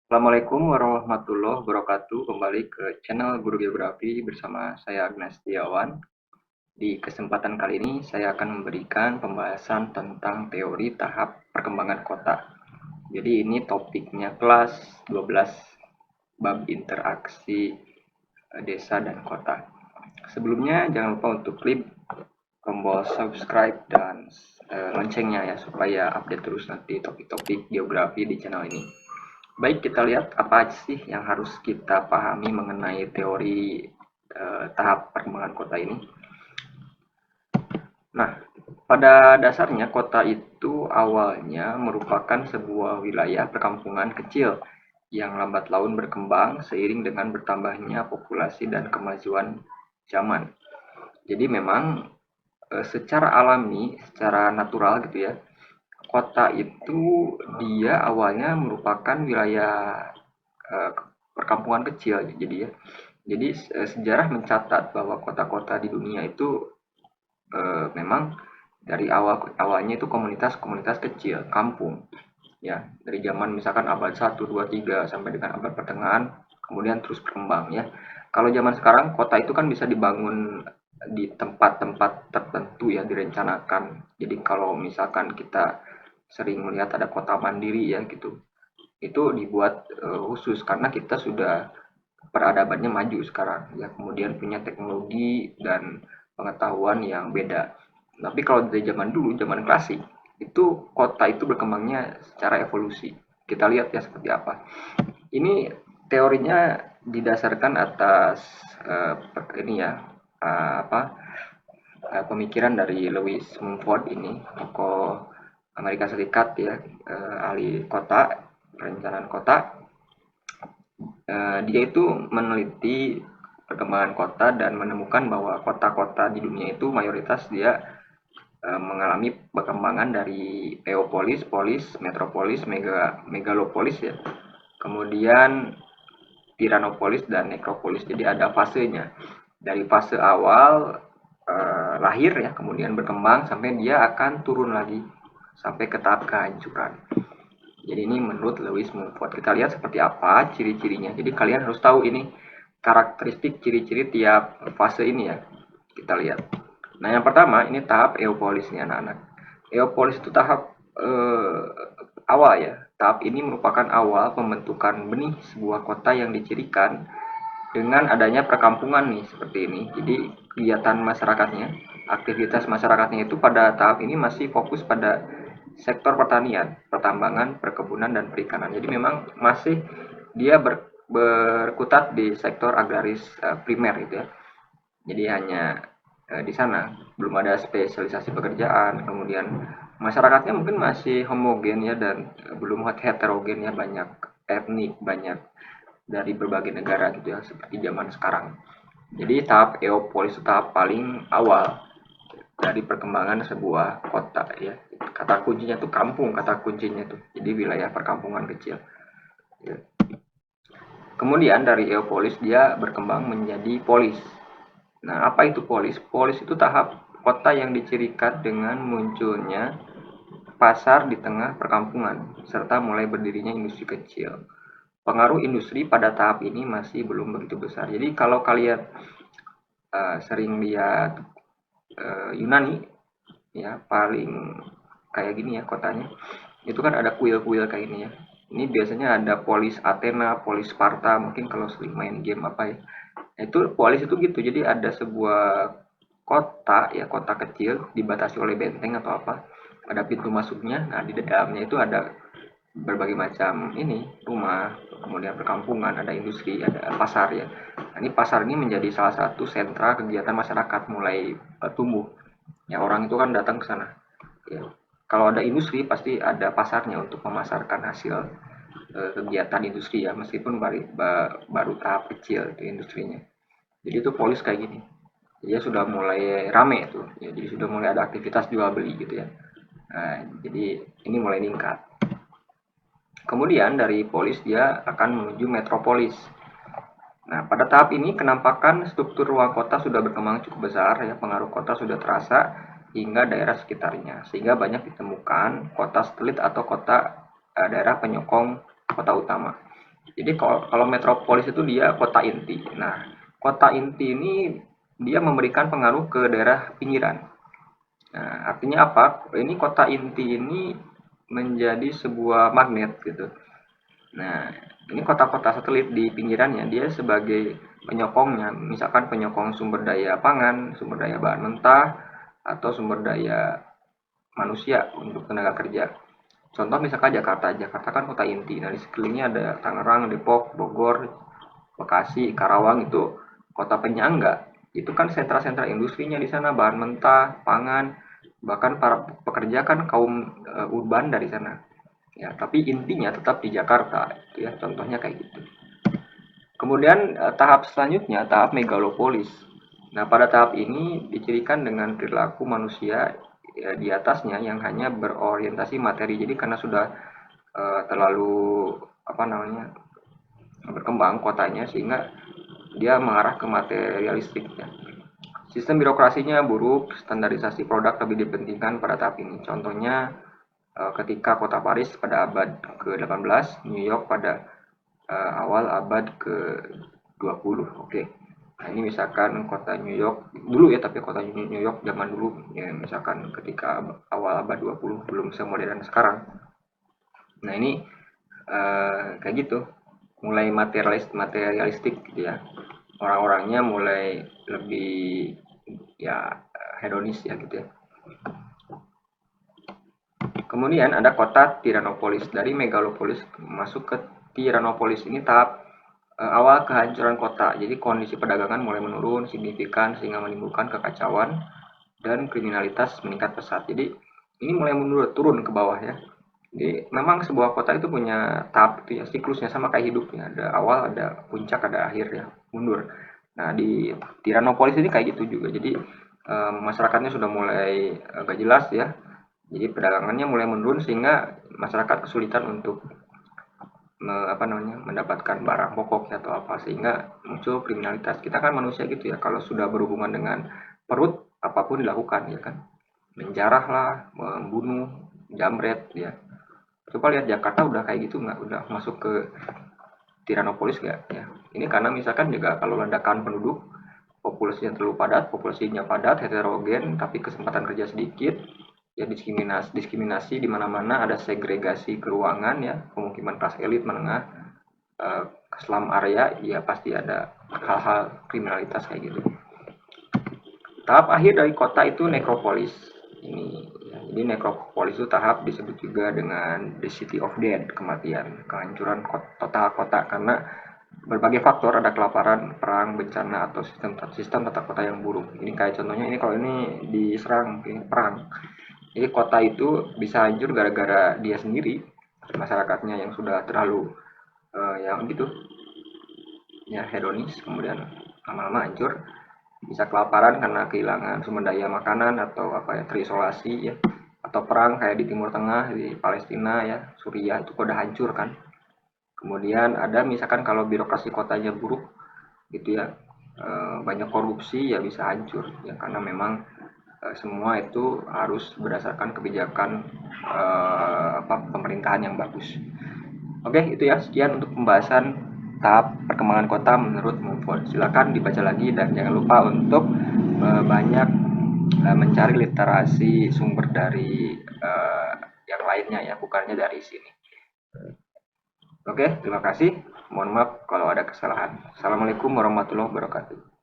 Assalamualaikum warahmatullahi wabarakatuh. Kembali ke channel Guru Geografi bersama saya Agnes Setiawan. Di kesempatan kali ini saya akan memberikan pembahasan tentang teori tahap perkembangan kota. Jadi ini topiknya kelas 12 bab interaksi desa dan kota. Sebelumnya jangan lupa untuk klik tombol subscribe dan loncengnya ya supaya update terus nanti topik-topik geografi di channel ini. Baik, kita lihat apa aja sih yang harus kita pahami mengenai teori tahap perkembangan kota ini. Nah, pada dasarnya kota itu awalnya merupakan sebuah wilayah perkampungan kecil yang lambat laun berkembang seiring dengan bertambahnya populasi dan kemajuan zaman. Jadi memang secara alami, secara natural gitu ya, kota itu dia awalnya merupakan wilayah eh, perkampungan kecil jadi ya. Jadi sejarah mencatat bahwa kota-kota di dunia itu memang dari awalnya itu komunitas-komunitas kecil, kampung. Ya, dari zaman misalkan abad 1, 2, 3 sampai dengan abad pertengahan, kemudian terus berkembang ya. Kalau zaman sekarang kota itu kan bisa dibangun di tempat-tempat tertentu ya direncanakan. Jadi kalau misalkan kita sering melihat ada kota mandiri ya gitu, itu dibuat khusus karena kita sudah peradabannya maju sekarang ya, kemudian punya teknologi dan pengetahuan yang beda. Tapi kalau dari zaman dulu, zaman klasik, itu kota itu berkembangnya secara evolusi. Kita lihat ya seperti apa. Ini teorinya didasarkan atas ini ya, apa pemikiran dari Lewis Mumford ini, tokoh Amerika Serikat ya, ahli kota, perencanaan kota. Dia itu meneliti perkembangan kota dan menemukan bahwa kota-kota di dunia itu mayoritas dia mengalami perkembangan dari Teopolis, polis, metropolis, megalopolis ya. Kemudian Tiranopolis dan Nekropolis. Jadi ada fasenya. Dari fase awal lahir ya, kemudian berkembang sampai dia akan turun lagi sampai ke tahap kehancuran. Jadi ini menurut Lewis Mumford. Kita lihat seperti apa ciri-cirinya. Jadi kalian harus tahu ini karakteristik ciri-ciri tiap fase ini ya. Kita lihat. Nah yang pertama ini tahap eupolis nih anak-anak. Eupolis itu tahap awal ya. Tahap ini merupakan awal pembentukan benih sebuah kota yang dicirikan dengan adanya perkampungan nih seperti ini. Jadi kegiatan masyarakatnya, aktivitas masyarakatnya itu pada tahap ini masih fokus pada sektor pertanian, pertambangan, perkebunan dan perikanan. Jadi memang masih dia berkutat di sektor agraris primer gitu ya. Jadi hanya di sana belum ada spesialisasi pekerjaan, kemudian masyarakatnya mungkin masih homogen ya dan belum heterogen ya, banyak etnik, banyak dari berbagai negara gitu ya seperti zaman sekarang. Jadi tahap Eopolis itu tahap paling awal dari perkembangan sebuah kota ya. Kata kuncinya tuh kampung, kata kuncinya tuh. Jadi wilayah perkampungan kecil. Ya. Kemudian dari Eopolis dia berkembang menjadi polis. Nah, apa itu polis? Polis itu tahap kota yang dicirikan dengan munculnya pasar di tengah perkampungan serta mulai berdirinya industri kecil. Pengaruh industri pada tahap ini masih belum begitu besar. Jadi kalau kalian sering lihat Yunani ya, paling kayak gini ya kotanya, itu kan ada kuil-kuil kayak ini ya. Ini biasanya ada polis Athena, polis Sparta, mungkin kalau sering main game apa ya. Nah, itu polis itu gitu, jadi ada sebuah kota ya, kota kecil dibatasi oleh benteng atau apa, ada pintu masuknya. Nah di dalamnya itu ada berbagai macam ini rumah, kemudian perkampungan, ada industri, ada pasar ya. Nah, ini pasar ini menjadi salah satu sentra kegiatan masyarakat mulai tumbuh. Ya orang itu kan datang ke sana. Ya. Kalau ada industri pasti ada pasarnya untuk memasarkan hasil kegiatan industri ya, meskipun baru tahap kecil itu industrinya. Jadi itu polis kayak gini. Dia sudah mulai rame tuh, ya, jadi sudah mulai ada aktivitas jual beli gitu ya. Nah, jadi ini mulai meningkat. Kemudian dari polis dia akan menuju metropolis. Nah, pada tahap ini kenampakan struktur ruang kota sudah berkembang cukup besar ya, pengaruh kota sudah terasa hingga daerah sekitarnya. Sehingga banyak ditemukan kota satelit atau kota daerah penyokong kota utama. Jadi kalau metropolis itu dia kota inti. Nah, kota inti ini dia memberikan pengaruh ke daerah pinggiran. Nah, artinya apa? Ini kota inti ini menjadi sebuah magnet gitu. Nah, ini kota-kota satelit di pinggirannya dia sebagai penyokongnya, misalkan penyokong sumber daya pangan, sumber daya bahan mentah, atau sumber daya manusia untuk tenaga kerja. Contoh misalkan Jakarta, Jakarta kan kota inti. Nah, di sekelilingnya ada Tangerang, Depok, Bogor, Bekasi, Karawang itu kota penyangga. Itu kan sentra-sentra industrinya di sana, bahan mentah, pangan, bahkan para pekerja kan kaum urban dari sana. Ya, tapi intinya tetap di Jakarta, itu ya contohnya kayak gitu. Kemudian tahap selanjutnya tahap megalopolis. Nah, pada tahap ini dicirikan dengan perilaku manusia ya, di atasnya yang hanya berorientasi materi. Jadi karena sudah terlalu apa namanya berkembang kotanya sehingga dia mengarah ke materialistik ya. Sistem birokrasinya buruk, standarisasi produk lebih dipentingkan pada tahap ini. Contohnya ketika kota Paris pada abad ke-18, New York pada awal abad ke-20. Oke. Nah, ini misalkan kota New York dulu ya, tapi kota New York zaman dulu ya, misalkan ketika awal abad 20 belum semodern sekarang. Nah, ini kayak gitu. Mulai materialistik gitu ya. Orang-orangnya mulai lebih ya hedonis ya gitu ya. Kemudian ada kota Tiranopolis. Dari megalopolis masuk ke Tiranopolis ini tahap awal kehancuran kota. Jadi kondisi perdagangan mulai menurun signifikan sehingga menimbulkan kekacauan dan kriminalitas meningkat pesat. Jadi ini mulai menurun turun ke bawah ya. Jadi memang sebuah kota itu punya tahap itu ya, siklusnya sama kayak hidupnya. Ada awal, ada puncak, ada akhir ya, mundur. Nah, di Tiranopolis ini kayak gitu juga. Jadi masyarakatnya sudah mulai agak jelas ya. Jadi perdagangannya mulai menurun sehingga masyarakat kesulitan untuk apa namanya mendapatkan barang pokok atau apa sehingga muncul kriminalitas. Kita kan manusia gitu ya. Kalau sudah berhubungan dengan perut apapun dilakukan ya kan. Menjarah lah, membunuh, jambret ya. Coba lihat Jakarta udah kayak gitu nggak? Udah masuk ke Tiranopolis nggak? Ya. Ini karena misalkan juga kalau ledakan penduduk populasinya terlalu padat, populasinya padat, heterogen, tapi kesempatan kerja sedikit, ya diskriminasi di mana-mana ada segregasi keuangan ya pemukiman kelas elit menengah slum area ya pasti ada hal-hal kriminalitas kayak gitu. Tahap akhir dari kota itu nekropolis ini ya, jadi nekropolis itu tahap disebut juga dengan the city of dead, kematian, kehancuran total kota karena berbagai faktor, ada kelaparan, perang, bencana, atau sistem tata kota yang buruk. Ini kayak contohnya ini kalau ini diserang ini perang, jadi kota itu bisa hancur gara-gara dia sendiri, masyarakatnya yang sudah terlalu yang gitu, ya hedonis, kemudian lama-lama hancur. Bisa kelaparan karena kehilangan sumber daya makanan atau apa ya terisolasi ya. Atau perang kayak di Timur Tengah, di Palestina ya, Suriah itu udah hancur kan. Kemudian ada misalkan kalau birokrasi kotanya buruk gitu ya, banyak korupsi ya bisa hancur ya karena memang semua itu harus berdasarkan kebijakan pemerintahan yang bagus. Oke, itu ya sekian untuk pembahasan tahap perkembangan kota menurut Mumford. Silakan dibaca lagi dan jangan lupa untuk banyak mencari literasi sumber dari yang lainnya ya, bukannya dari sini. Oke, terima kasih. Mohon maaf kalau ada kesalahan. Assalamualaikum warahmatullahi wabarakatuh.